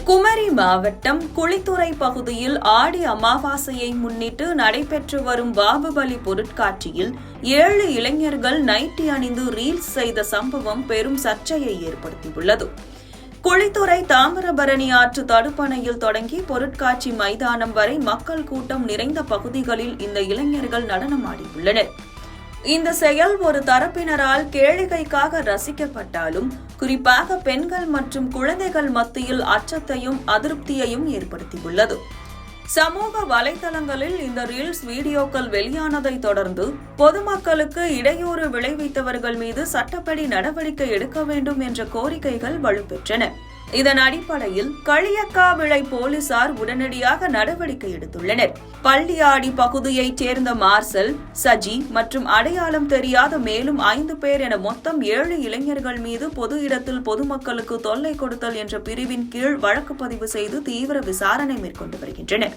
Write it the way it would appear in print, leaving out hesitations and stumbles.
குமரி மாவட்டம் குளித்துறை பகுதியில் ஆடி அமாவாசையை முன்னிட்டு நடைபெற்று வரும் பாகுபலி பொருட்காட்சியில் 7 இளைஞர்கள் நைட்டி அணிந்து ரீல்ஸ் செய்த சம்பவம் பெரும் சர்ச்சையை ஏற்படுத்தியுள்ளது. குளித்துறை தாமிரபரணி ஆற்று தடுப்பணையில் தொடங்கி பொருட்காட்சி மைதானம் வரை மக்கள் கூட்டம் நிறைந்த பகுதிகளில் இந்த இளைஞர்கள் நடனமாடியுள்ளனர். இந்த செயல் ஒரு தரப்பினரால் கேளிக்கைக்காக ரசிக்கப்பட்டாலும் குறிப்பாக பெண்கள் மற்றும் குழந்தைகள் மத்தியில் அச்சத்தையும் அதிருப்தியையும் ஏற்படுத்தியுள்ளது. சமூக வலைதளங்களில் இந்த ரீல்ஸ் வீடியோக்கள் வெளியானதை தொடர்ந்து பொதுமக்களுக்கு இடையூறு விளைவித்தவர்கள் மீது சட்டப்படி நடவடிக்கை எடுக்க வேண்டும் என்ற கோரிக்கைகள் வலுப்பெற்றன. இதன் அடிப்படையில் களியக்காவிளை போலீசார் உடனடியாக நடவடிக்கை எடுத்துள்ளனர். பள்ளியாடி பகுதியைச் சேர்ந்த மார்சல், சஜி மற்றும் அடையாளம் தெரியாத மேலும் 5 பேர் என மொத்தம் 7 இளைஞர்கள் மீது பொது இடத்தில் பொதுமக்களுக்கு தொல்லை கொடுத்தல் என்ற பிரிவின் கீழ் வழக்கு பதிவு செய்து தீவிர விசாரணை மேற்கொண்டு வருகின்றனர்.